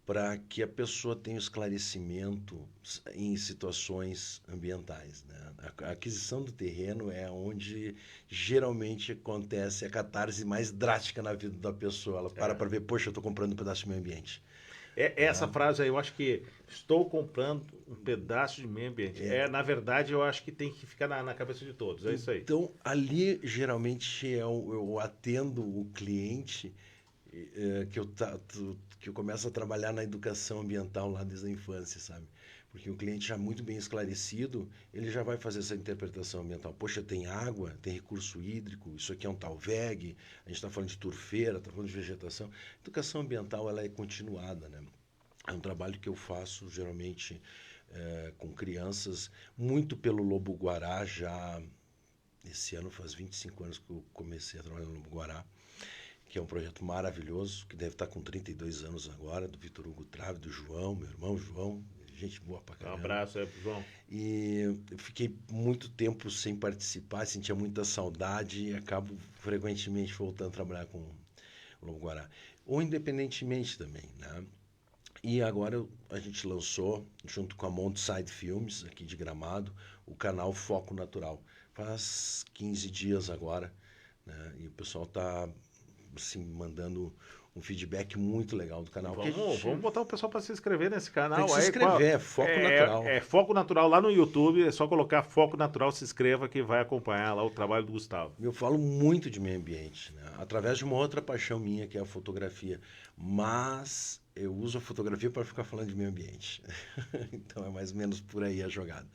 para que a pessoa tenha esclarecimento em situações ambientais, né? A aquisição do terreno é onde geralmente acontece a catarse mais drástica na vida da pessoa. Ela para ver, poxa, eu estou comprando um pedaço do meio ambiente. Essa frase aí, eu acho que estou comprando um pedaço de meio ambiente. Na verdade, eu acho que tem que ficar na cabeça de todos, é isso aí. Então, ali, geralmente, eu atendo o cliente que eu começo a trabalhar na educação ambiental lá desde a infância, sabe? Porque o cliente já muito bem esclarecido, ele já vai fazer essa interpretação ambiental. Poxa, tem água, tem recurso hídrico, isso aqui é um tal VEG, a gente está falando de turfeira, está falando de vegetação. A educação ambiental ela é continuada, né? É um trabalho que eu faço geralmente com crianças, muito pelo Lobo-Guará. Já esse ano faz 25 anos que eu comecei a trabalhar no Lobo-Guará, que é um projeto maravilhoso, que deve estar com 32 anos agora, do Vitor Hugo Trave, do João, meu irmão João, gente boa pra caramba. Um abraço aí pro João. E eu fiquei muito tempo sem participar, sentia muita saudade e acabo frequentemente voltando a trabalhar com o Lobo-Guará. Ou independentemente também, né? E agora a gente lançou, junto com a Montside Filmes, aqui de Gramado, o canal Foco Natural. Faz 15 dias agora, né? E o pessoal está assim, mandando um feedback muito legal do canal. Vamos botar o pessoal para se inscrever nesse canal. Tem que se inscrever, Foco Natural. Foco Natural lá no YouTube, é só colocar Foco Natural, se inscreva que vai acompanhar lá o trabalho do Gustavo. Eu falo muito de meio ambiente, né? Através de uma outra paixão minha, que é a fotografia. Mas eu uso a fotografia para ficar falando de meio ambiente. Então é mais ou menos por aí a jogada.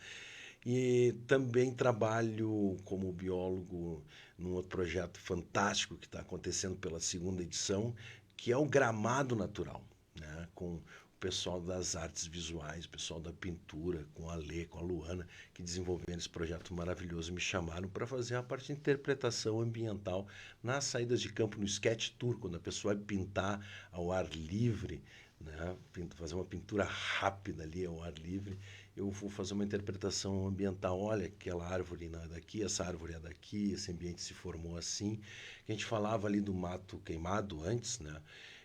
E também trabalho como biólogo num outro projeto fantástico que está acontecendo pela 2ª edição, que é o gramado natural, né? Com o pessoal das artes visuais, o pessoal da pintura, com a Lê, com a Luana, que desenvolveram esse projeto maravilhoso, me chamaram para fazer a parte de interpretação ambiental nas saídas de campo, no sketch tour, quando a pessoa vai pintar ao ar livre, né? Fazer uma pintura rápida ali ao ar livre. Eu vou fazer uma interpretação ambiental. Olha, aquela árvore não é daqui, essa árvore é daqui, esse ambiente se formou assim. A gente falava ali do mato queimado antes, né?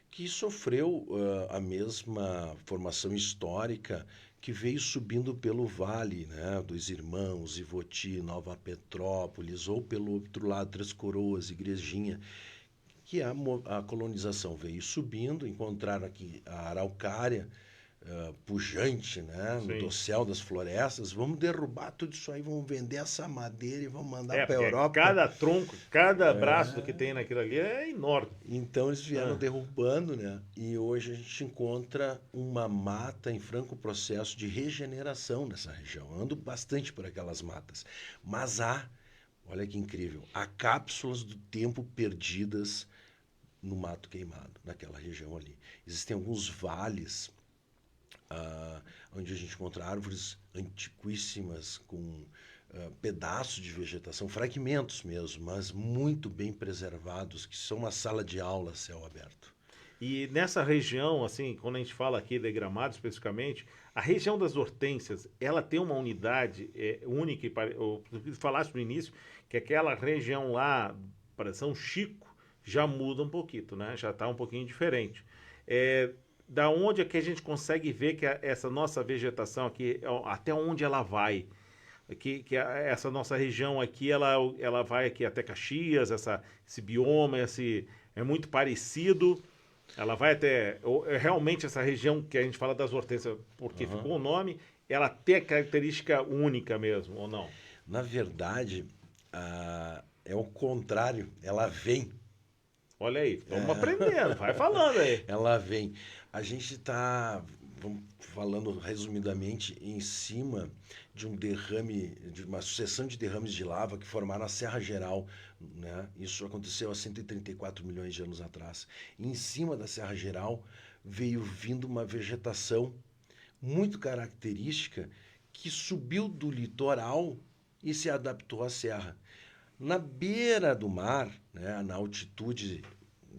Que sofreu a mesma formação histórica que veio subindo pelo vale, né? Dos Irmãos, Ivoti, Nova Petrópolis, ou pelo outro lado, Três Coroas, Igrejinha, que a colonização veio subindo, encontraram aqui a araucária, pujante, né? No dossel das florestas. Vamos derrubar tudo isso aí, vamos vender essa madeira e vamos mandar para a Europa. Cada tronco, cada braço que tem naquilo ali é enorme. Então eles vieram derrubando, né? E hoje a gente encontra uma mata em franco processo de regeneração nessa região. Eu ando bastante por aquelas matas. Mas olha que incrível, há cápsulas do tempo perdidas no mato queimado, naquela região ali. Existem alguns vales onde a gente encontra árvores antiquíssimas com pedaços de vegetação, fragmentos mesmo, mas muito bem preservados, que são uma sala de aula a céu aberto. E nessa região, assim, quando a gente fala aqui de Gramado especificamente, a região das hortênsias, ela tem uma unidade única, eu falasse no início, que aquela região lá, para São Chico, já muda um pouquinho, né? Já está um pouquinho diferente. Da onde é que a gente consegue ver que essa nossa vegetação aqui, até onde ela vai? Que essa nossa região aqui, ela vai aqui até Caxias, esse bioma, é muito parecido. Ela vai até... Realmente essa região que a gente fala das hortênsias, porque ficou o nome, ela tem a característica única mesmo, ou não? Na verdade, é o contrário, ela vem. Olha aí, estamos aprendendo, vai falando aí. Ela vem. A gente está, falando resumidamente, em cima de um derrame, de uma sucessão de derrames de lava que formaram a Serra Geral, né? Isso aconteceu há 134 milhões de anos atrás. E em cima da Serra Geral veio vindo uma vegetação muito característica que subiu do litoral e se adaptou à serra. Na beira do mar, né, na altitude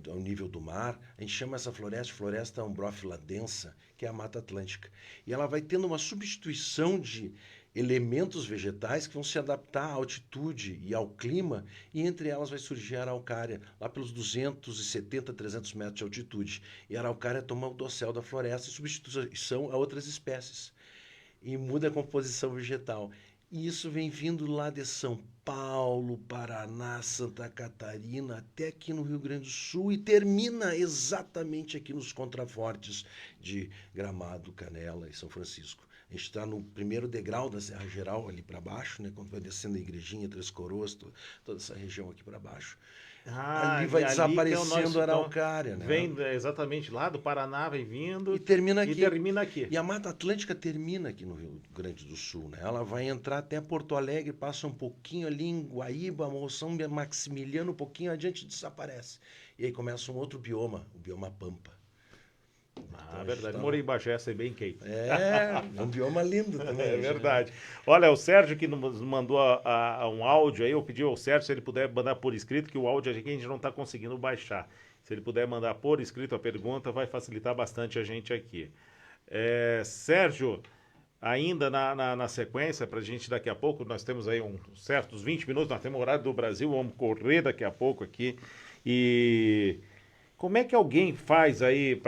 ao nível do mar, a gente chama essa floresta umbrófila densa, que é a Mata Atlântica. E ela vai tendo uma substituição de elementos vegetais que vão se adaptar à altitude e ao clima, e entre elas vai surgir a araucária, lá pelos 270, 300 metros de altitude. E a araucária toma o dossel da floresta em substituição a outras espécies. E muda a composição vegetal. E isso vem vindo lá de São Paulo, Paraná, Santa Catarina, até aqui no Rio Grande do Sul e termina exatamente aqui nos contrafortes de Gramado, Canela e São Francisco. A gente está no primeiro degrau da Serra Geral, ali para baixo, né? Quando vai descendo a Igrejinha, Três Coroas, toda essa região aqui para baixo. Ali vai desaparecendo a araucária, né? Vem exatamente lá do Paraná, vem vindo e termina aqui. E a Mata Atlântica termina aqui no Rio Grande do Sul, né? Ela vai entrar até Porto Alegre, passa um pouquinho ali em Guaíba, Moção Maximiliano, um pouquinho adiante desaparece. E aí começa um outro bioma, o bioma Pampa. Então, verdade. Morei em Bagé, sei bem quem. É um bioma lindo também. É verdade. Olha, o Sérgio que nos mandou um áudio aí, eu pedi ao Sérgio se ele puder mandar por escrito, que o áudio aqui a gente não está conseguindo baixar. Se ele puder mandar por escrito a pergunta, vai facilitar bastante a gente aqui. Sérgio, ainda na sequência, para a gente daqui a pouco, nós temos aí certos 20 minutos, nós temos o horário do Brasil, vamos correr daqui a pouco aqui. E... como é que alguém faz aí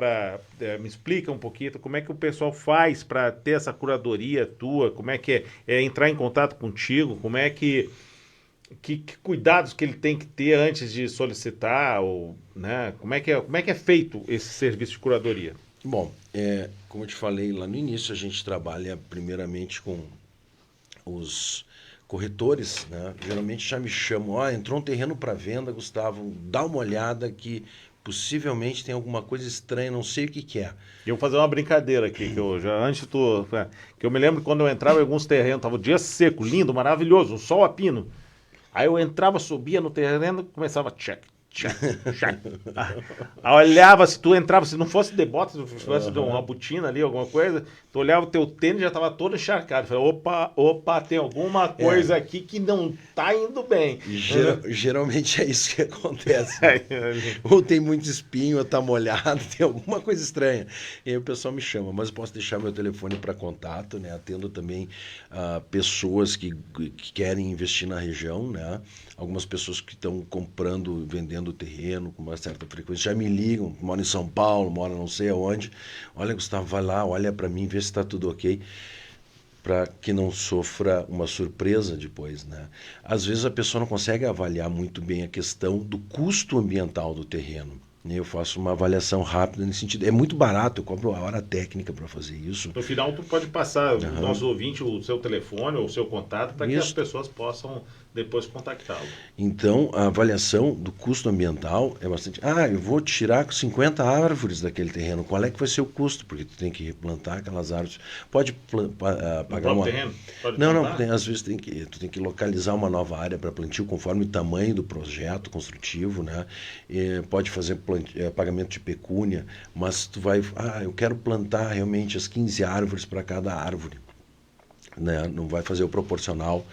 me explica um pouquinho, como é que o pessoal faz para ter essa curadoria tua, como é que é entrar em contato contigo, como é que cuidados que ele tem que ter antes de solicitar, ou, né, como é que é feito esse serviço de curadoria? Bom, como eu te falei lá no início, a gente trabalha primeiramente com os corretores, né? Geralmente já me chamam, entrou um terreno para venda, Gustavo, dá uma olhada que possivelmente tem alguma coisa estranha, não sei o que é. Eu vou fazer uma brincadeira aqui, que eu me lembro quando eu entrava em alguns terrenos, tava o dia seco, lindo, maravilhoso, um sol a pino. Aí eu entrava, subia no terreno, começava check, Olhava, se tu entrava, se não fosse de bota, se fosse de uma botina ali, alguma coisa, tu olhava o teu tênis já tava todo encharcado. Falei, opa, tem alguma coisa aqui que não tá indo bem. Geralmente é isso que acontece. Ou tem muito espinho, ou tá molhado, tem alguma coisa estranha. E aí o pessoal me chama, mas eu posso deixar meu telefone para contato, né? Atendo também pessoas que querem investir na região, né? Algumas pessoas que estão comprando, vendendo terreno com uma certa frequência já me ligam, moram em São Paulo, moram não sei aonde. Olha, Gustavo, vai lá, olha para mim, vê se está tudo ok, para que não sofra uma surpresa depois, né? Às vezes a pessoa não consegue avaliar muito bem a questão do custo ambiental do terreno. Eu faço uma avaliação rápida nesse sentido. É muito barato, eu cobro a hora técnica para fazer isso. No final, tu pode passar o nosso ouvinte, o seu telefone ou o seu contato, para que as pessoas possam depois contactá-lo. Então, a avaliação do custo ambiental é bastante... eu vou tirar 50 árvores daquele terreno. Qual é que vai ser o custo? Porque tu tem que replantar aquelas árvores. Pode pagar uma... terreno? Pode não, às vezes tu tem que localizar uma nova área para plantio conforme o tamanho do projeto construtivo, né? Pode fazer pagamento de pecúnia, mas tu vai... eu quero plantar realmente as 15 árvores para cada árvore, né? Não vai fazer o proporcional.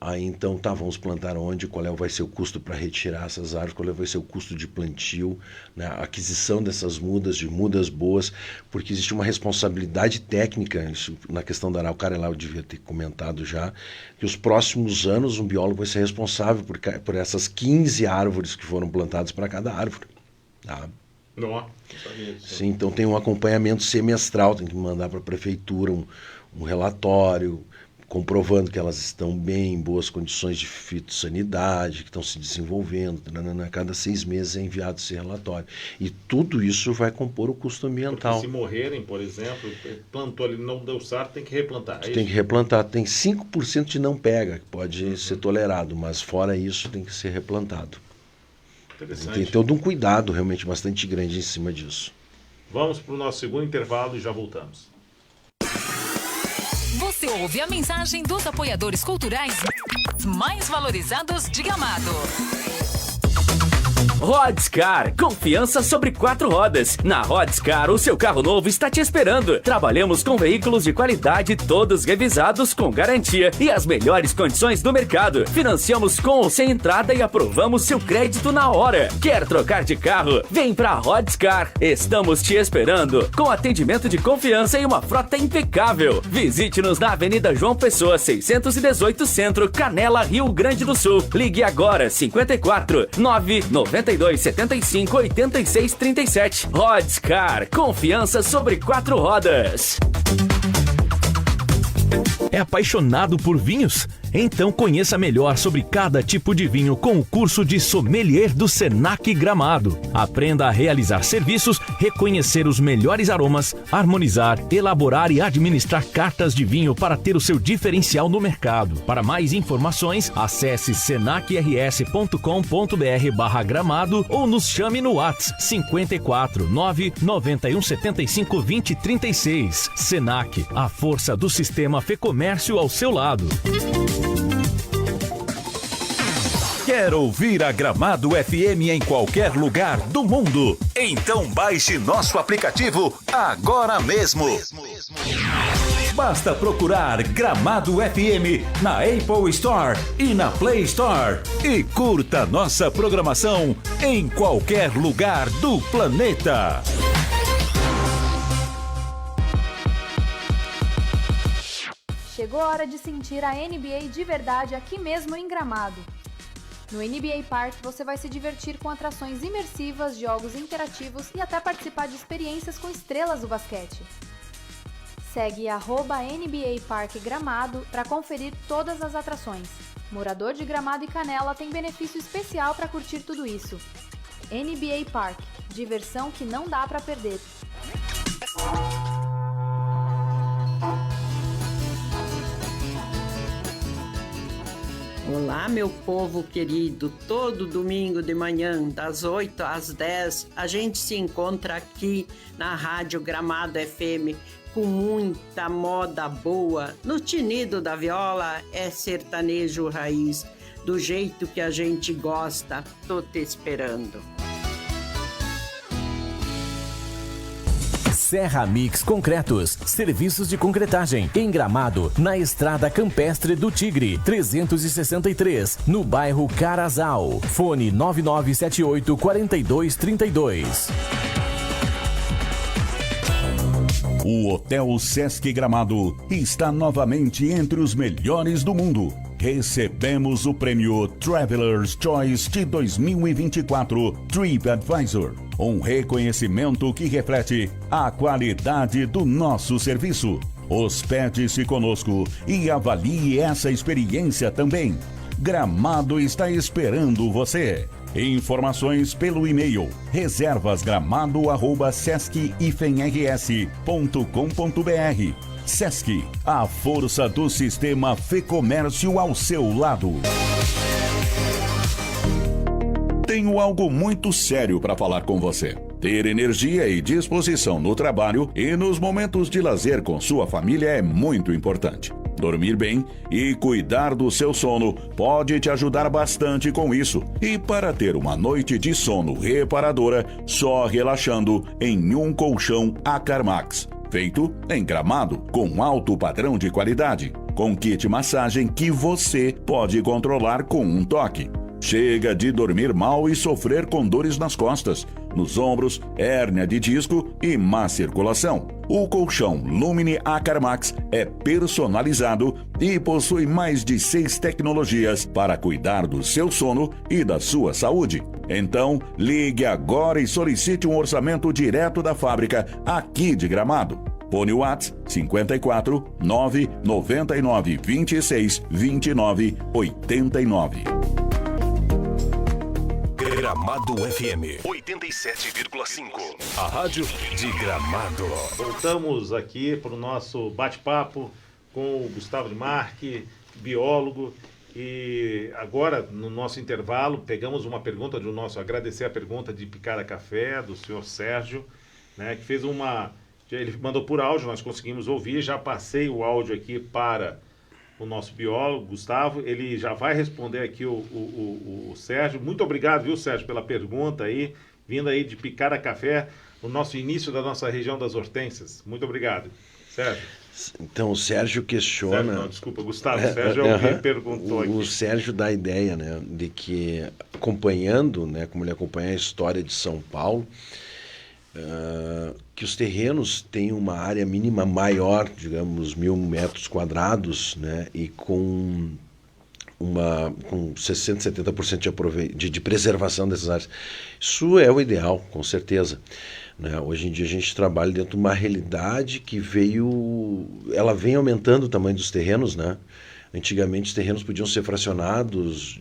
Aí então, vamos plantar onde, qual vai ser o custo para retirar essas árvores, qual vai ser o custo de plantio, né? A aquisição dessas mudas, de mudas boas, porque existe uma responsabilidade técnica, isso na questão da araucária lá eu devia ter comentado já, que os próximos anos um biólogo vai ser responsável por essas 15 árvores que foram plantadas para cada árvore. Tá? Não sabia disso. Sim, então tem um acompanhamento semestral, tem que mandar para a prefeitura um relatório, comprovando que elas estão bem, em boas condições de fitossanidade, que estão se desenvolvendo. A cada 6 meses é enviado esse relatório. E tudo isso vai compor o custo ambiental. Porque se morrerem, por exemplo, plantou ali, não deu certo, tem que replantar. Tem que replantar. Tem 5% de não pega, que pode ser tolerado, mas fora isso tem que ser replantado. Tem todo um cuidado realmente bastante grande em cima disso. Vamos para o nosso segundo intervalo e já voltamos. Você ouve a mensagem dos apoiadores culturais mais valorizados de Gramado. Rodscar, confiança sobre 4 rodas. Na Rodscar, o seu carro novo está te esperando. Trabalhamos com veículos de qualidade, todos revisados com garantia e as melhores condições do mercado. Financiamos com ou sem entrada e aprovamos seu crédito na hora. Quer trocar de carro? Vem pra Rodscar. Estamos te esperando com atendimento de confiança e uma frota impecável. Visite-nos na Avenida João Pessoa, 618 Centro, Canela, Rio Grande do Sul. Ligue agora, 54 992 75 86 37. Rodscar, confiança sobre 4 rodas. É apaixonado por vinhos? Então conheça melhor sobre cada tipo de vinho com o curso de Sommelier do Senac Gramado. Aprenda a realizar serviços, reconhecer os melhores aromas, harmonizar, elaborar e administrar cartas de vinho para ter o seu diferencial no mercado. Para mais informações, acesse senacrs.com.br/gramado ou nos chame no WhatsApp 54 991 75 20 36. Senac, a força do sistema Fecomércio ao seu lado. Quer ouvir a Gramado FM em qualquer lugar do mundo? Então baixe nosso aplicativo agora mesmo. Basta procurar Gramado FM na Apple Store e na Play Store e curta nossa programação em qualquer lugar do planeta. Chegou a hora de sentir a NBA de verdade aqui mesmo em Gramado. No NBA Park você vai se divertir com atrações imersivas, jogos interativos e até participar de experiências com estrelas do basquete. Segue @NBA Park Gramado para conferir todas as atrações. Morador de Gramado e Canela tem benefício especial para curtir tudo isso. NBA Park, diversão que não dá para perder. Olá, meu povo querido. Todo domingo de manhã, das 8 às 10, a gente se encontra aqui na Rádio Gramado FM com muita moda boa. No tinido da viola é sertanejo raiz. do jeito que a gente gosta. Tô te esperando. Serra Mix Concretos, serviços de concretagem em Gramado, na Estrada Campestre do Tigre, 363, no bairro Carazal. Fone 9978-4232. O Hotel Sesc Gramado está novamente entre os melhores do mundo. Recebemos o prêmio Traveler's Choice de 2024 TripAdvisor, um reconhecimento que reflete a qualidade do nosso serviço. Hospede-se conosco e avalie essa experiência também. Gramado está esperando você. Informações pelo e-mail reservasgramado@sesc-rs.com.br. Sesc, a força do sistema Fecomércio ao seu lado. Tenho algo muito sério para falar com você. Ter energia e disposição no trabalho e nos momentos de lazer com sua família é muito importante. Dormir bem e cuidar do seu sono pode te ajudar bastante com isso. E para ter uma noite de sono reparadora, só relaxando em um colchão Acarmax. Feito em Gramado, com alto padrão de qualidade, com kit massagem que você pode controlar com um toque. Chega de dormir mal e sofrer com dores nas costas, nos ombros, hérnia de disco e má circulação. O colchão Lumine Acarmax é personalizado e possui mais de 6 tecnologias para cuidar do seu sono e da sua saúde. Então, ligue agora e solicite um orçamento direto da fábrica aqui de Gramado. Fone WhatsApp 54 999 26 29 89. Gramado FM 87,5. A rádio de Gramado. Voltamos aqui para o nosso bate-papo com o Gustavo de Marque, biólogo. E agora, no nosso intervalo, pegamos uma pergunta do nosso... Agradecer a pergunta de Picada Café, do senhor Sérgio, né, que fez uma... Ele mandou por áudio, nós conseguimos ouvir. Já passei o áudio aqui para o nosso biólogo, Gustavo. Ele já vai responder aqui o Sérgio. Muito obrigado, viu, Sérgio, pela pergunta aí, vindo aí de Picada Café, no nosso início da nossa região das hortênsias. Muito obrigado, Sérgio. Então, o Sérgio questiona... Sérgio, não, desculpa, Gustavo. O Sérgio é o que perguntou aqui. O Sérgio dá a ideia, né, de que, acompanhando, né, como ele acompanha a história de São Paulo, que os terrenos têm uma área mínima maior, digamos, 1.000 metros quadrados, né, e com 60%, 70% de preservação dessas áreas. Isso é o ideal, com certeza. Né? Hoje em dia a gente trabalha dentro de uma realidade que ela vem aumentando o tamanho dos terrenos, né? Antigamente os terrenos podiam ser fracionados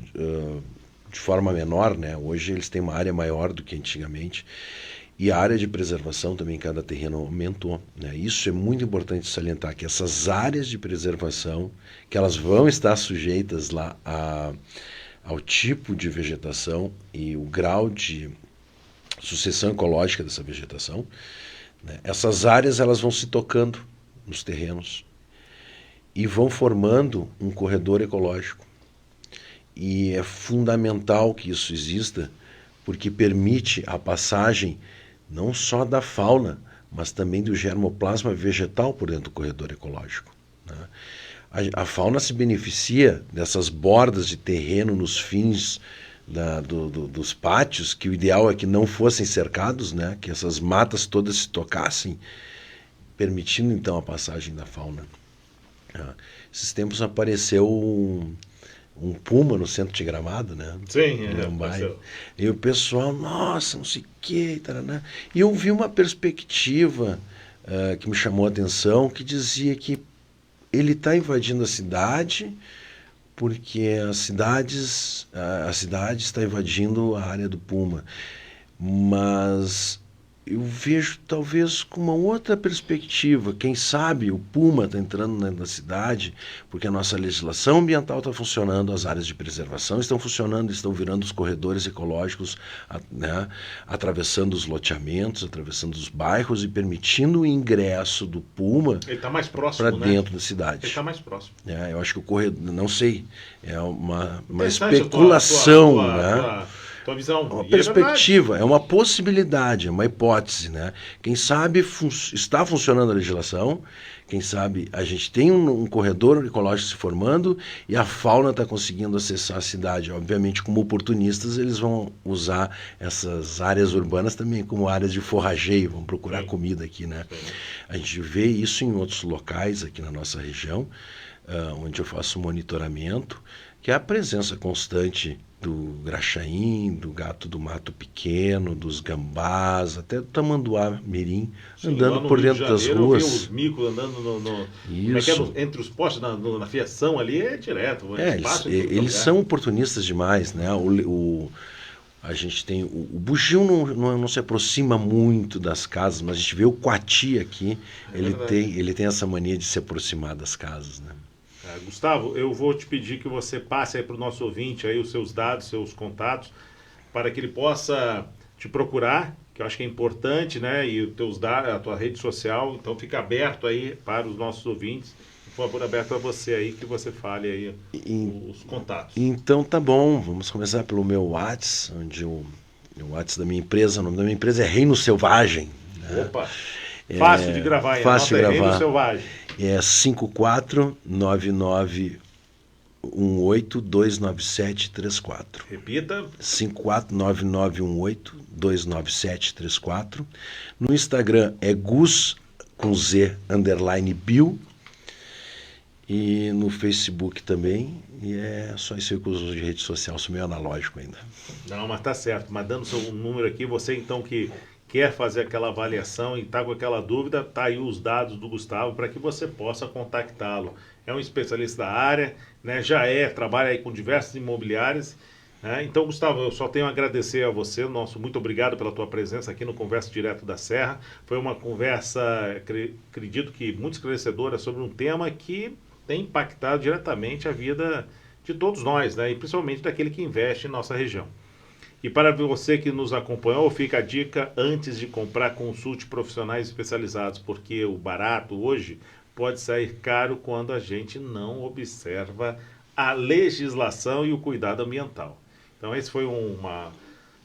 de forma menor, né? Hoje eles têm uma área maior do que antigamente. E a área de preservação também, cada terreno aumentou, né? Isso é muito importante salientar, que essas áreas de preservação, que elas vão estar sujeitas lá ao tipo de vegetação e o grau de sucessão ecológica dessa vegetação, né? Essas áreas elas vão se tocando nos terrenos e vão formando um corredor ecológico. E é fundamental que isso exista, porque permite a passagem não só da fauna, mas também do germoplasma vegetal por dentro do corredor ecológico, né? A fauna se beneficia dessas bordas de terreno nos fins dos pátios, que o ideal é que não fossem cercados, né? Que essas matas todas se tocassem, permitindo então a passagem da fauna. Esses tempos apareceu um puma no centro de Gramado, né? Sim, e o pessoal, nossa, não sei o que, taraná. E eu vi uma perspectiva que me chamou a atenção, que dizia que ele está invadindo a cidade porque a cidade está invadindo a área do puma. Mas eu vejo talvez com uma outra perspectiva. Quem sabe o Puma está entrando na cidade, porque a nossa legislação ambiental está funcionando, as áreas de preservação estão funcionando, estão virando os corredores ecológicos, né, atravessando os loteamentos, atravessando os bairros e permitindo o ingresso do Puma para dentro da cidade. Ele está mais próximo. Eu acho que o corredor, não sei, é uma especulação, tua visão. Uma perspectiva, é uma possibilidade, é uma hipótese, né? Quem sabe está funcionando a legislação, quem sabe a gente tem um corredor ecológico se formando e a fauna está conseguindo acessar a cidade. Obviamente, como oportunistas, eles vão usar essas áreas urbanas também como áreas de forrageio, vão procurar comida aqui, né? A gente vê isso em outros locais aqui na nossa região, onde eu faço monitoramento, que é a presença constante do graxaim, do gato do mato pequeno, dos gambás, até do tamanduá mirim, andando por dentro das ruas. Eu vi os micos andando entre os postes, na fiação ali, é direto. Eles são oportunistas demais, né? A gente tem o bugio não se aproxima muito das casas, mas a gente vê o coati aqui, ele tem essa mania de se aproximar das casas, né? Gustavo, eu vou te pedir que você passe aí para o nosso ouvinte aí os seus dados, seus contatos, para que ele possa te procurar, que eu acho que é importante, né? E os teus dados, a tua rede social, então fica aberto aí para os nossos ouvintes. Por favor, aberto a você aí, que você fale aí os contatos. Então tá bom, vamos começar pelo meu WhatsApp, onde o WhatsApp da minha empresa, o nome da minha empresa é Reino Selvagem. Né? Opa! Fácil de gravar aí, fácil de gravar. Reino Selvagem. É 549918297334. Repita. 549918297334. No Instagram é Gus com Z _Bill. E no Facebook também. E é só isso aí que eu uso de rede social, sou meio analógico ainda. Não, mas tá certo. Mas dando seu número aqui, você então que quer fazer aquela avaliação e está com aquela dúvida, tá aí os dados do Gustavo para que você possa contactá-lo. É um especialista da área, né? Trabalha aí com diversas imobiliárias. Né? Então, Gustavo, eu só tenho a agradecer a você, muito obrigado pela tua presença aqui no Conversa Direto da Serra. Foi uma conversa, acredito que muito esclarecedora sobre um tema que tem impactado diretamente a vida de todos nós, né? E principalmente daquele que investe em nossa região. E para você que nos acompanhou, fica a dica, antes de comprar, consulte profissionais especializados, porque o barato hoje pode sair caro quando a gente não observa a legislação e o cuidado ambiental. Então esse foi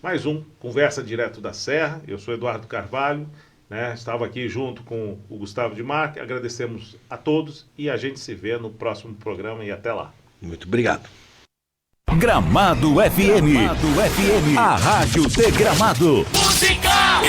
mais um Conversa Direto da Serra. Eu sou Eduardo Carvalho, né? Estava aqui junto com o Gustavo de Marque. Agradecemos a todos e a gente se vê no próximo programa e até lá. Muito obrigado. Gramado FM. A rádio de Gramado. Música!